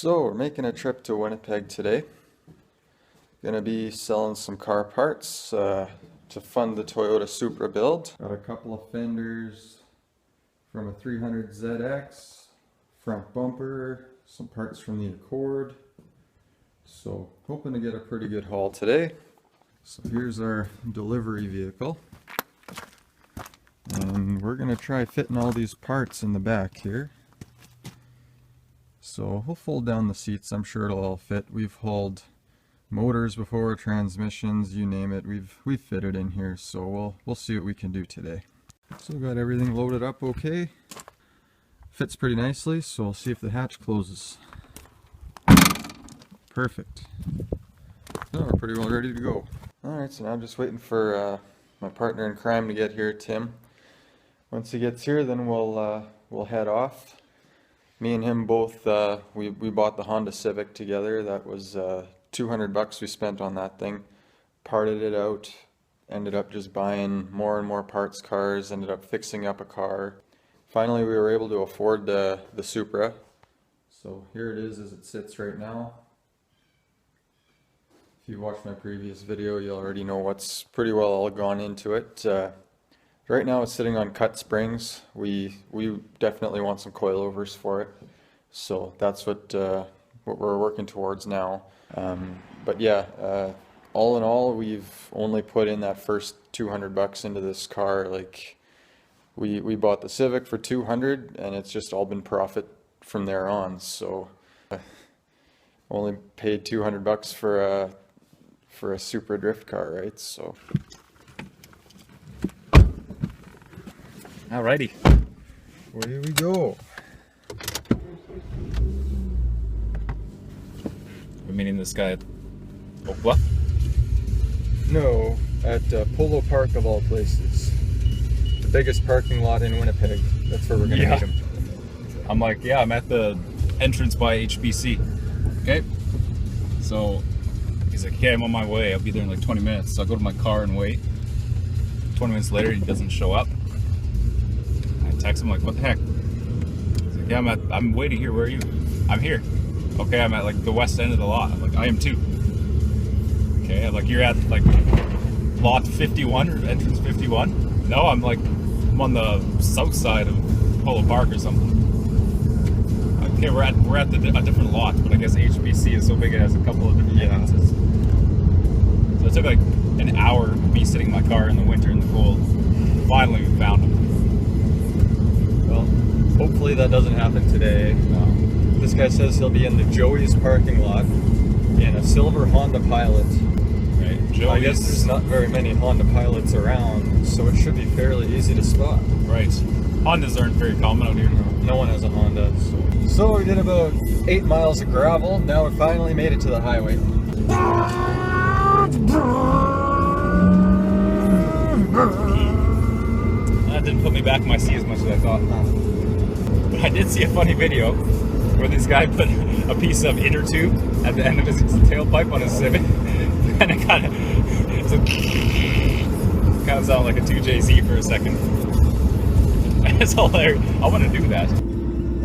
So we're making a trip to Winnipeg today. Gonna be selling some car parts to fund the Toyota Supra build. Got a couple of fenders from a 300ZX, front bumper, some parts from the Accord. So hoping to get a pretty good haul today. So here's our delivery vehicle. And we're gonna try fitting all these parts in the back here. So we'll fold down the seats, I'm sure it'll all fit. We've hauled motors before, transmissions, you name it, we've fitted in here, so we'll see what we can do today. So we've got everything loaded up okay. Fits pretty nicely, so we'll see if the hatch closes. Perfect. So we're pretty well ready to go. Alright, so now I'm just waiting for my partner in crime to get here, Tim. Once he gets here, then we'll head off. Me and him both, we bought the Honda Civic together. That was $200 we spent on that thing. Parted it out, ended up just buying more and more parts cars, ended up fixing up a car. Finally we were able to afford the Supra. So here it is as it sits right now. If you watched my previous video, you already know what's pretty well all gone into it. Right now it's sitting on cut springs. We definitely want some coilovers for it, so that's what we're working towards now. But yeah, all in all, we've only put in that first $200 into this car. Like we bought the Civic for $200, and it's just all been profit from there on. So only paid $200 for a Supra drift car, right? So. Alrighty. Away we go. We're meeting this guy at Oak Bluff? No, at Polo Park of all places. The biggest parking lot in Winnipeg. That's where we're gonna meet him. I'm like, yeah, I'm at the entrance by HBC. Okay. So he's like, okay, I'm on my way. I'll be there in like 20 minutes. So I go to my car and wait. 20 minutes later, he doesn't show up. Text him like, what the heck? He's like, yeah, I'm waiting here. Where are you? I'm here. Okay, I'm at like the west end of the lot. I'm like, I am too. Okay, I'm like, you're at like lot 51 or entrance 51? No, I'm on the south side of Polo Park or something. Okay, we're at a different lot, but I guess HBC is so big it has a couple of different entrances. So it took like an hour of me sitting in my car in the winter in the cold. Finally, we found him. Well, hopefully that doesn't happen today. This guy says he'll be in the Joey's parking lot in a silver Honda Pilot. Right, Joey's. I guess there's not very many Honda Pilots around, so it should be fairly easy to spot. Right. Hondas aren't very common out here. No one has a Honda. So we did about 8 miles of gravel. Now we finally made it to the highway. That didn't put me back in my seat as much as I thought. But I did see a funny video where this guy put a piece of inner tube at the end of his tailpipe on his Civic, and it kind of sounded like a 2JZ for a second. It's hilarious. I want to do that.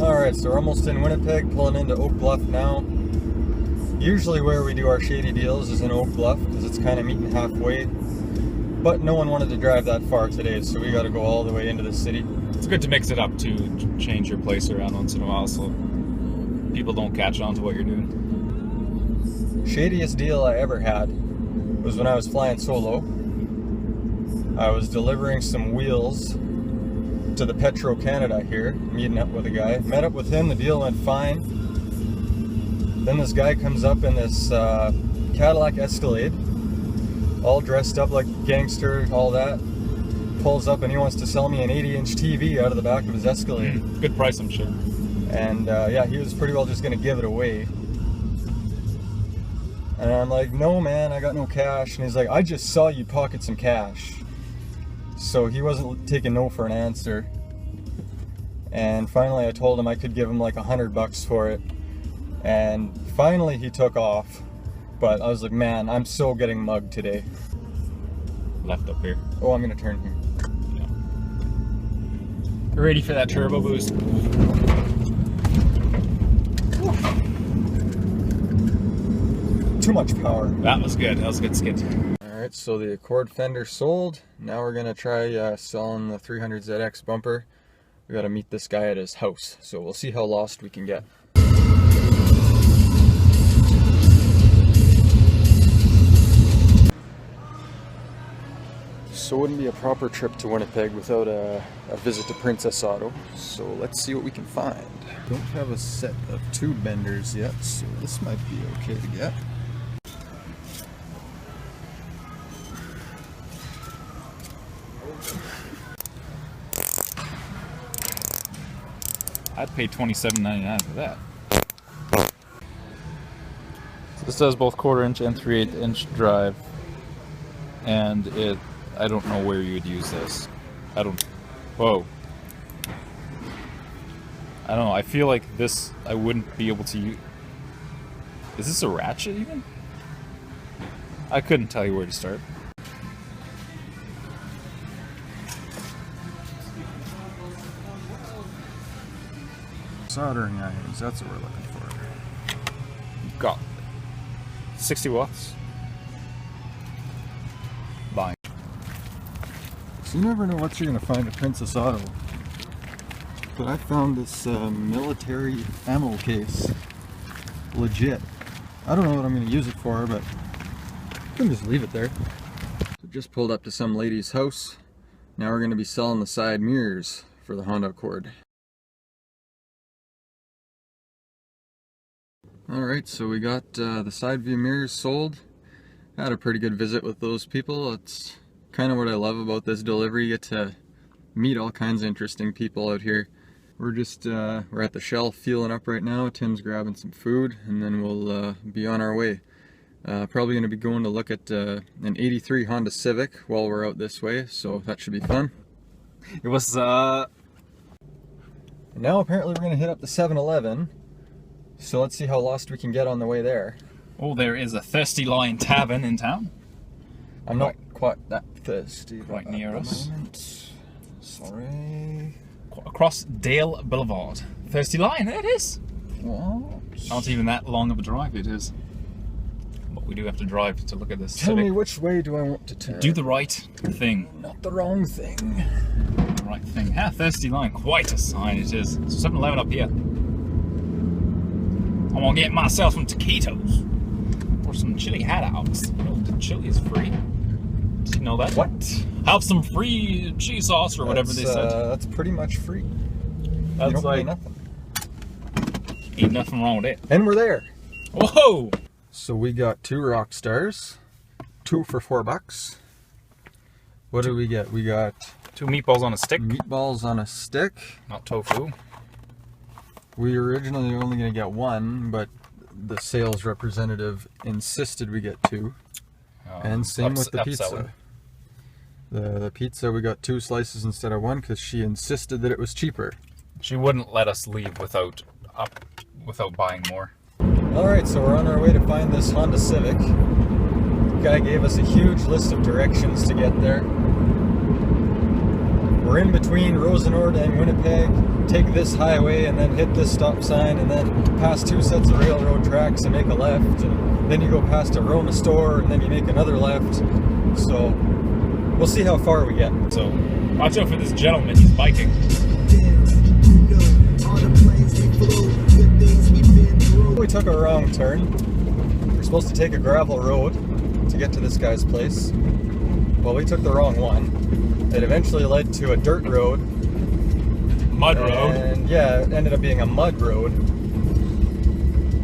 Alright, so we're almost in Winnipeg, pulling into Oak Bluff now. Usually where we do our Shady deals is in Oak Bluff, because it's kind of meeting halfway. But no one wanted to drive that far today, so we got to go all the way into the city. It's good to mix it up, to change your place around once in a while so people don't catch on to what you're doing. Shadiest deal I ever had was when I was flying solo. I was delivering some wheels to the Petro Canada here, meeting up with a guy. Met up with him, the deal went fine. Then this guy comes up in this Cadillac Escalade, all dressed up like a gangster, all that. Pulls up and he wants to sell me an 80-inch TV out of the back of his Escalade. Good price, I'm sure. And yeah, he was pretty well just gonna give it away. And I'm like, no man, I got no cash. And he's like, I just saw you pocket some cash. So he wasn't taking no for an answer. And finally I told him I could give him like $100 for it. And finally he took off. But I was like, man, I'm so getting mugged today. Left up here. Oh, I'm gonna turn here. Yeah. Ready for that turbo boost. too much power. That was good. That was a good skid. Alright, so the Accord fender sold. Now we're gonna try selling the 300ZX bumper. We gotta meet this guy at his house, so we'll see how lost we can get. So it wouldn't be a proper trip to Winnipeg without a visit to Princess Auto. So let's see what we can find. Don't have a set of tube benders yet, so this might be okay to get. I'd pay $27.99 for that. So this does both 1/4 inch and 3/8 inch drive, and I don't know where you would use this. Whoa. I don't know, I feel like this, I wouldn't be able to use. Is this a ratchet even? I couldn't tell you where to start. Soldering irons, that's what we're looking for. Got 60 watts. Buying. So you never know what you're going to find at Princess Auto. But I found this military ammo case. Legit. I don't know what I'm going to use it for, but I can just leave it there. So just pulled up to some lady's house. Now we're going to be selling the side mirrors for the Honda Accord. Alright, so we got the side view mirrors sold. Had a pretty good visit with those people. It's kind of what I love about this delivery. You get to meet all kinds of interesting people out here. We're just, we're at the Shell fueling up right now. Tim's grabbing some food, and then we'll be on our way. Probably going to be going to look at an 83 Honda Civic while we're out this way, so that should be fun. It was, And now apparently we're going to hit up the 7-Eleven. So let's see how lost we can get on the way there. oh, there is a Thirsty Lion Tavern in town. I'm not quite that thirsty. Right near us. Sorry. Across Dale Boulevard. Thirsty Lion, there it is. What? Not even that long of a drive it is. But we do have to drive to look at this Tell Civic. me which way do I want to turn? Do the right thing. Not the wrong thing. The right thing. Ah, Thirsty Lion, quite a sign it is. So 7-Eleven up here. I'm gonna get myself some taquitos. Or some chili hot dogs. You know, the chili is free. Did you know that? What? Have some free cheese sauce or whatever they said. That's pretty much free. That's you don't like pay nothing. Ain't nothing wrong with it. And we're there. Whoa! So we got 2 rock stars, 2 for $4. What do we get? We got 2 meatballs on a stick. meatballs on a stick. Not tofu. We originally were only going to get 1, but the sales representative insisted we get 2. And same with the pizza. The pizza, we got 2 slices instead of 1 because she insisted that it was cheaper. She wouldn't let us leave without buying more. Alright, so we're on our way to find this Honda Civic. The guy gave us a huge list of directions to get there. We're in between Rosenord and Winnipeg. Take this highway and then hit this stop sign and then pass 2 sets of railroad tracks and make a left. And then you go past a Rona store and then you make another left. So we'll see how far we get. So watch out for this gentleman, he's biking. We took a wrong turn. We're supposed to take a gravel road to get to this guy's place. Well, we took the wrong one. It eventually led to a dirt road. Mud road. And yeah, it ended up being a mud road.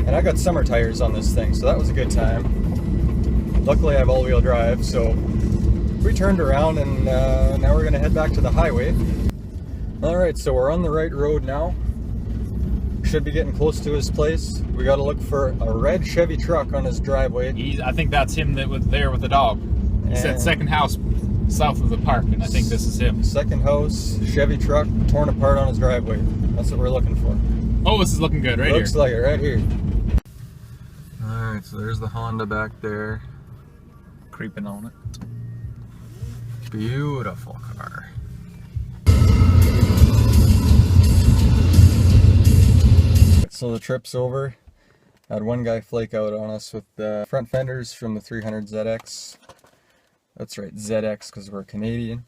And I got summer tires on this thing, so that was a good time. Luckily I have all-wheel drive, so we turned around and now we're gonna head back to the highway. Alright, so we're on the right road now. Should be getting close to his place. We gotta look for a red Chevy truck on his driveway. I think that's him that was there with the dog. He said second house south of the park, and I think this is him. Second house, Chevy truck, torn apart on his driveway. That's what we're looking for. Oh, this is looking good right here. Looks like it right here. Alright, so there's the Honda back there. Creeping on it. Beautiful car. So the trip's over. Had one guy flake out on us with the front fenders from the 300 ZX. That's right, ZX, because we're Canadian.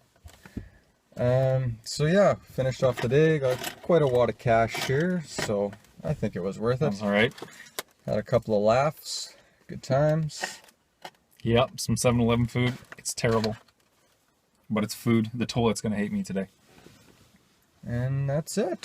So yeah, finished off the day, got quite a wad of cash here, so I think it was worth it. All right. Had a couple of laughs, good times. Yep, some 7-Eleven food. It's terrible, but it's food. The toilet's gonna hate me today. And that's it.